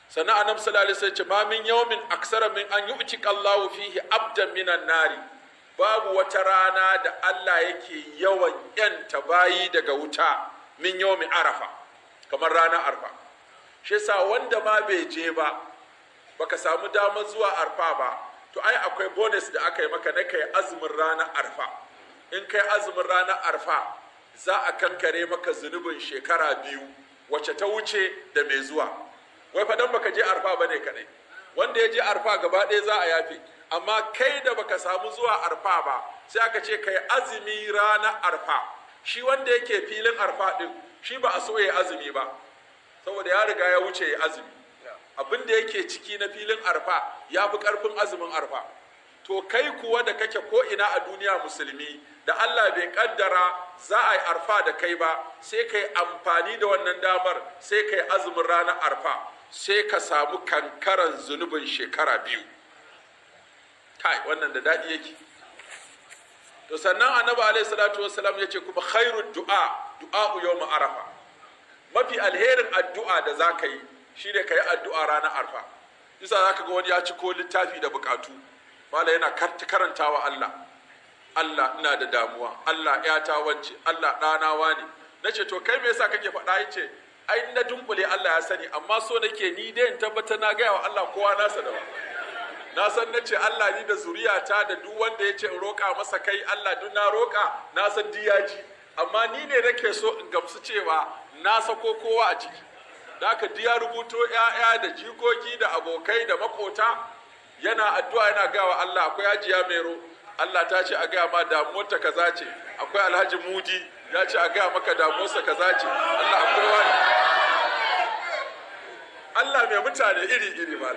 sannan annabi sallallahu alaihi wasallam ce ma min yawmin aksara min an yu'tika Allahu fihi abdan minan nari, babu wata rana da Allah yake yawan yanta bayi daga wuta min yawmi arafa, kamar ranar arfa. shi yasa wanda ma bai je ba, baka samu damar zuwa arfa ba, to ai akwai bonus da aka yi maka na kai azumin ranar arfa. In kai azumin ranar arfa za a kankare maka zunubin shekara biyu wacce ta wuce da mai zuwa. Wai fa dan baka je arfa bane kadai, wanda ya je arfa gaba ɗaya za a yafe, amma kai da baka samu zuwa arfa ba sai aka ce kai azumi ranar arfa. Shi wanda yake filin arfa din shi ba a so ya azumi ba, saboda ya riga ya wuce ya azumi. Abin da yake ciki na filin arfa ya fi ƙarfin azumin arfa. To kai kuwa da kake ko ina a duniya musulmi, da Allah bai kaddara za a yi arfa da kai ba, sai kai amfani da wannan damar, sai kai azumin ranar arfa, sai ka samu kankaran zunubin shekara biyu. Kai, wannan da daɗi yake. To sannan annabi alaihi salatu wassalam ya ce kuma khairud du'a yawm arafa. Mafi alherin addu'a da za ka yi shi ne ka yi addu'a ranar arfa. Isa za ka ga wani ya ci ko littafi da bukatu, mala yana karantawa Allah, Allah ina da damuwa, Allah yata wance, Allah ɗanawa ne. Na ce to kai me yasa kake faɗa? Ya ce ai na dunkule Allah ya sani, amma so nake ni dai in tabbatar na gaya wa Allah kowa nasa da ba. Na san na ce Allah ni da zuriyata da duk wanda ya ce in roƙa masa kai Allah duk na roƙa, na san diyaji, amma ni ne nake so in gamsu cewa na sako kowa a ciki. Da aka diya rubuto ‘ya'ya da jikoki da abokai da makota, yana addu'a yana gawa Allah. Akwai hajiya mero, Allah ta ce a gaya ma damuwarta kaza ce. Akwai alhaji mudi ya ce a gaya maka damuwarsa kaza ce. Allah akwai wani, Allah mai mutane iri-iri ba.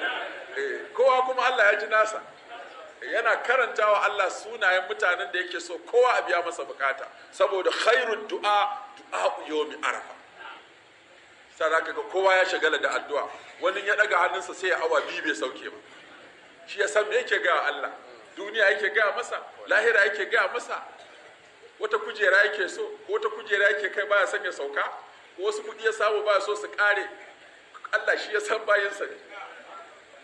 Kowa kuma Allah ya ji nasa, yana karantawa Allah sunayen mutanen da yake so kowa a biya masa bukata, saboda khairun du'a yawmi arafa. Sai ka ga kowa ya shagala da addu'a, wani ya daga hannunsa sai ya awa biyu bai sauke ba. Shi ya san me yake ga Allah, duniya yake ga masa, lahira yake ga masa, wata kujera yake so, ko wata kujera yake kai baya son ya sauka, ko wasu kudi ya samu baya so su kare. Allah shi ya san bayinsa ne.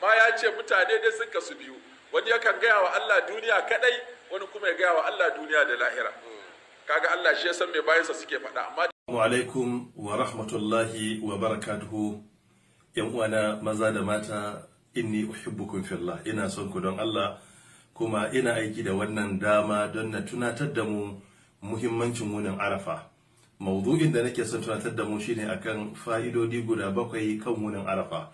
Ma ya ce mutane dai sun kasu biyu, wani yakan gaya wa Allah duniya kadai, wani kuma ya gaya wa Allah duniya da lahira. Kaga Allah shi ya san me bayinsa suke faɗa. Amma Assalamu alaikum wa rahmatullahi wa barakatuhu. Yan uwana maza da mata, inni uhibbukum fillah. Ina son ku don Allah, kuma ina aiki da wannan dama don na tunatar da mu muhimmancin wunin Arafa. Mawdu'in da nake son tunatar da mu shine akan fa'idodi guda 7 kan wunin Arafa.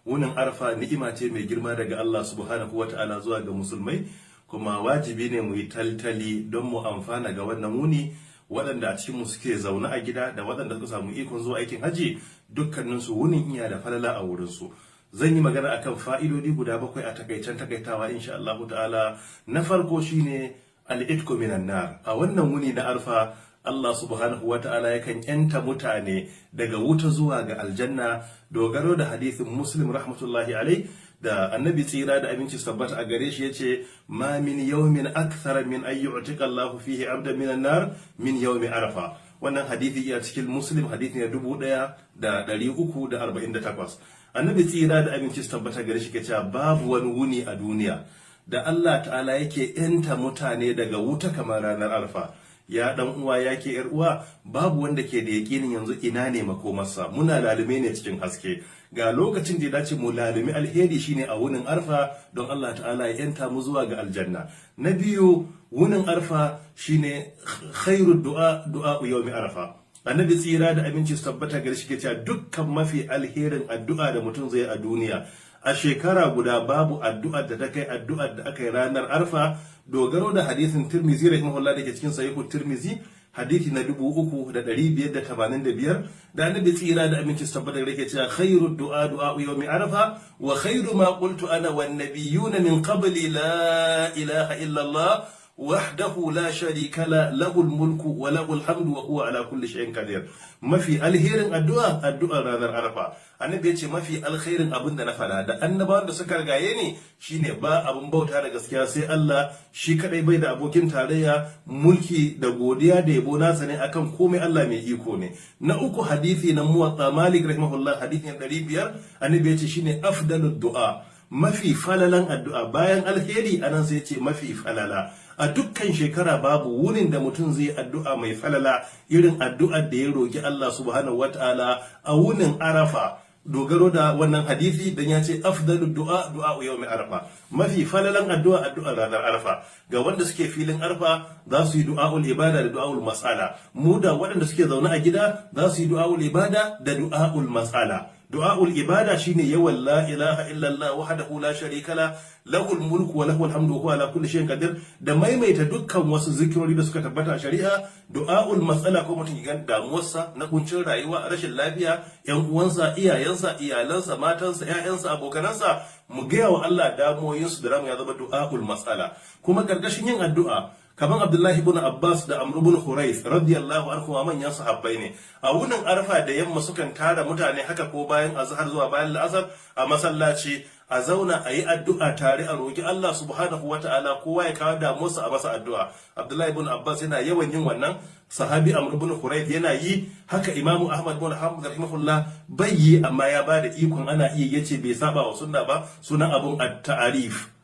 Wunin Arafa ni'ima ce mai girma daga Allah subhanahu wata'ala zuwa ga musulmai, kuma wajibi ne mu yi taltali don mu amfana ga wannan wuni. Waɗanda a cikinmu suke zaune a gida da waɗanda suka samu ikon zuwa aikin haji, dukkaninsu wunin iya da falala a wurinsu. Zan yi magana akan fa'idodi guda 7 a takaicen takaitawa insha Allah ta'ala. Na farko shine al-itqu minan nar. A wannan wuni na Arfa, Allah subhanahu wa ta'ala yakan yanta mutane daga wuta zuwa ga aljanna, dogaro da hadithin Muslim rahmatullahi alai, da annabi tsira da aminci tabbata a gare shi yace ma min yawmin akthara min ay yu'tika Allahu fihi 'abdan minan nar min yawmi Arafa. Wannan hadithi ya cikin Muslim, hadithi ne 1348. Annabi tsira da aminci tabbata gare shi kace babu wani wuni a duniya da Allah ta'ala yake yanta mutane daga wuta kamar ranar Arfa. Ya dan uwa yake yar uwa, babu wanda ke da yakinin yanzu ina ne makomarsa. Muna lalume ne cikin haske. Ga lokacin da ya dace mu lalumi alheri shine a wunin Arfa, don Allah ta'ala ya yanta mu zuwa ga aljanna. Na biyu, wunin Arfa shine khairu du'a yawmi Arfa. Annabi tsira da aminci su tabbata gare shi ke cewa dukkan mafi alherin addu'a da mutum zai a duniya a shekara guda babu addu'ar da ta kai addu'ar da aka yi ranar Arfa, dogaro da hadisin Tirmizi rahimahullah da ke cikin sahihu Tirmizi, hadisi na 3585, da annabi tsira da aminci tabbata da yake cewa khairu du'a yawmi Arafa wa khairu ma qultu ana wan nabiyyuna min qabli la ilaha illa Allah wahdahu la sharika la lahul mulku wa lahul hamdu wa huwa ala kulli shay'in qadir. Mafi alherin addu'a addu'ar ranar Arafa. Annabi ya ce mafi alkhairin abin da na faɗa da annabawan da suka rigaye ni shine ba abin bauta da gaskiya sai Allah, shi kadai bai da abokin tarayya, mulki da godiya da yabo nasa ne akan komai, Allah mai iko ne. Na uku hadisi na Muwatta Malik rahimahullah hadisin 500, annabi ya ce shine afdalud du'a, mafi falalan addu'a bayan alheri anan sai ya ce mafi falala. A dukkan shekara babu wurin da mutum zai addu'a mai falala irin addu'ar da ya roki Allah subhanahu wataala a wunin Arafa. Dogaro da wannan hadisi dan ya ce afdalu du'a du'a yawmi Arafa, mafi falalan addu'a addu'ar ranar Arafa. Ga wanda suke filin Arafa za su yi du'aul ibada da du'aul mas'ala, mu da waɗanda suke zaune a gida za su yi du'aul ibada da du'aul mas'ala. Du'aul ibada shine yawan la ilaha illallah wahdahu la sharika la lahul mulku wa lahul hamdu wa huwa ala kulli shay'in qadir, da maimaita dukkan wasu zikirori da suka tabbata a shari'a. Du'aul mas'ala ko mutum ya damuwarsa na kuncin rayuwa, rashin lafiya, yan uwansa, iyayensa, iyalansa, matansa, ƴaƴansa, abokanansa, mu gaya wa Allah damuwoyinsu da ramu ya zama du'aul mas'ala. Kuma gargashin yin addu'a kaman Abdullahi ibn Abbas da Amr ibn Hurayth radiyallahu anhu wa manyan sahabbai ne, a wunin Arfa da yamma sukan tara mutane haka ko bayan azhar zuwa bayan la'asar a masallaci a zauna a yi addu'a tare, a roki Allah subhanahu wata'ala kowa ya kawo damuwarsa a masa addu'a. Abdullahi ibn Abbas yana yawan yin wannan, sahabi Amr ibn Hurayth yana yi haka, Imamu Ahmad ibn Hanbal rahimahullah bai yi amma ya bada ikon ana iya, yace bai saba wa sunna ba, sunan abun at-ta'arif.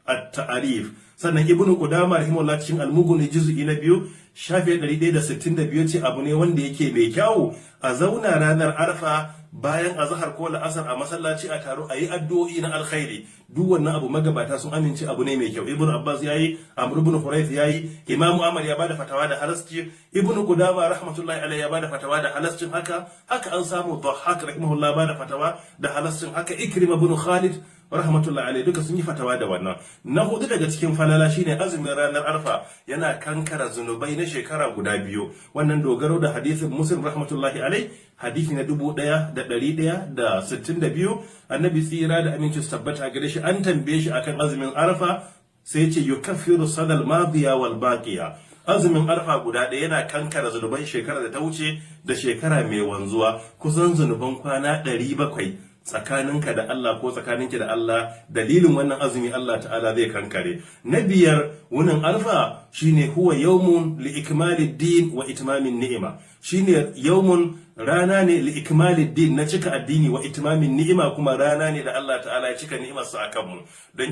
Sannan Ibn Qudamah rahimahullah cikin Al-Mughni juz'i na 2 shafi 162 ce abu ne wanda yake mai kyau a zauna ranar Arfa bayan azhar ko la'asar a masallaci a taro a yi addu'o'i na alkhairi. Duk wannan abu magabata sun amince abu ne mai kyau. Ibn Abbas yayi, Amr ibn Hurayth yayi, Imam Ahmad ya bada fatawa da halasci, Ibn Qudamah rahmatullahi alayhi ya bada fatawa da halascin haka an samu Dhahhak rahimahullah bada fatawa da halascin haka, Ikrimah ibn Khalid rahmatullahi alaihi duka sun yi fatawa da wannan. Na hudu daga cikin falala shine azumin ranar Arfa yana kankara zunubai na shekara guda biyu. Wannan dogaro da hadisin Muslim rahmatullahi alaihi, hadisi na 1162, annabi tsira da aminci su tabbata gare shi an tambaye shi akan azumin Arfa sai ya ce yukaffiru sadal madiya wal baqiya. Azumin Arfa guda ɗaya yana kankara zunuban shekara da ta wuce da shekara mai wanzuwa, kusan zunuban kwana 700 tsakaninka da Allah ko tsakaninki da Allah. Dalilin wannan azumi Allah ta'ala zai kankare. Na biyar, wunin Arfa shine huwa yawmun li ikmalid din wa itmamin ni'ima, shine yawmun rana ne li ikmalid din na cika addini wa itmamin ni'ima, kuma rana ne da Allah ta'ala ya cika ni'imarsa akan mu. Dan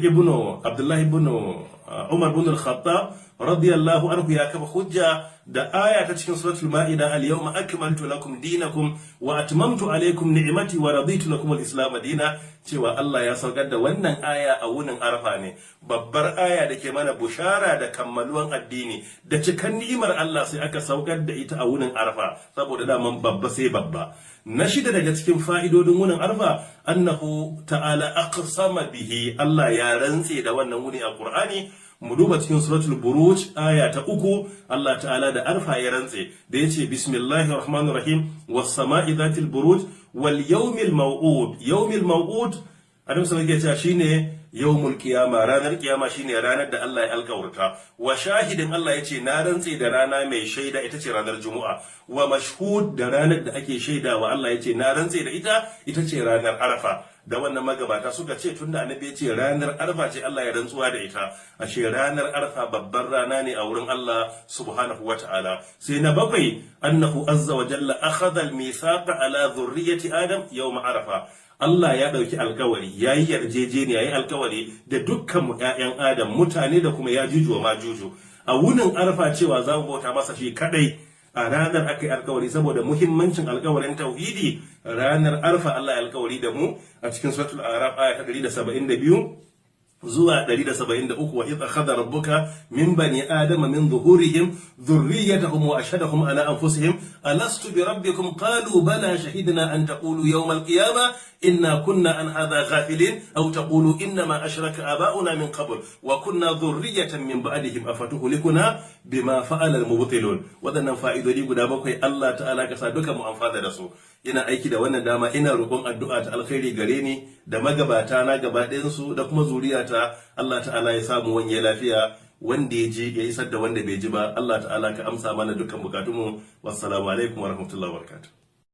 Abdullahi ibn Umar ibn al-Khattab radiyallahu anhu ya kafa hujja da aya ta cikin suratul Ma'ida, al-yawma akmaltu lakum dinakum wa atmamtu alaykum ni'mati wa raditu lakum al-islam dina, cewa Allah ya saukar da wannan aya a wunin Arfa ne, babbar aya da ke mana bushara da kammaluwan addini da cikan ni'imar Allah, sai aka saukar da ita a wunin Arfa saboda daman babba sai babba. Na shida daga cikin fa'idodin wunin Arfa, annahu ta'ala aqsama bihi, Allah ya rantse da wannan wuni a Qur'ani. Mu duba cikin suratul Buruj aya ta 3, Allah ta'ala da Arfa ya rantse da yace bismillahir rahmanir rahim was sama'i dhatil buruj wal yawmil maw'ud. Yawmil maw'ud Adam sallallahu alaihi wasallam shine yawmul qiyama, ranar kiyama shine ranar da Allah ya alƙawarta. Wa shahidin, Allah yace na rantse da rana mai shaida, ita ce ranar Juma'a. Wa mashhud, da ranar da ake shaidawa, Allah yace na rantse da ita ce ranar Arafa. Da wannan magabata suka ce tunda annabi ya ce ranar Arfa ce Allah ya rantsuwa da ita, ashe ranar Arfa babbar rana ne a wurin Allah subhanahu wata'ala. Sai na bakwai, annahu azza wa jalla akhadha al-mithaqa ala dhurriyyati Adam yawm Arafa. Allah ya ɗauki alkawari, ya yi yarjejeniya, ya yi alkawari da dukkan mu ƴaƴan Adam, mutane da kuma ya juju wa majuju, a wunin Arfa cewa za mu bauta masa shi kadai. A ranar aka yi alkawari saboda muhimmancin alkawarin tauhidi. Ranar Arfa Allah ya alkawari da mu a cikin suratul Araf aya ta 172 zuwa 173, wa idh akhadha rabbuka min bani adama min zuhurihim dhurriyyatahum wa ashhadahum ala anfusihim alastu bi rabbikum qalu bala shahidna an taqulu yawm al-qiyamah inna kunna an hadha ghafilin aw taqulu inna ma ashraka aba'una min qabl wa kunna dhurriyyatan min ba'dihim afatuhlikuna bima fa'ala al-mubtilun. Wadannan fa'idodi guda bakwai Allah ta'ala ka sa duka mu amfana da su. Ina aiki da wannan dama, ina roƙon addu'a ta alkhairi gare ni da magabata na gaba ɗayan su da kuma zuriyata. Allah ta'ala ya samu wanye lafiya. wanda ya ji ya isar da wanda bai ji ba. Allah ta'ala ka amsa mana dukkan bukatunmu. Wassalamu alaikum wa rahmatullahi wa barakatuh.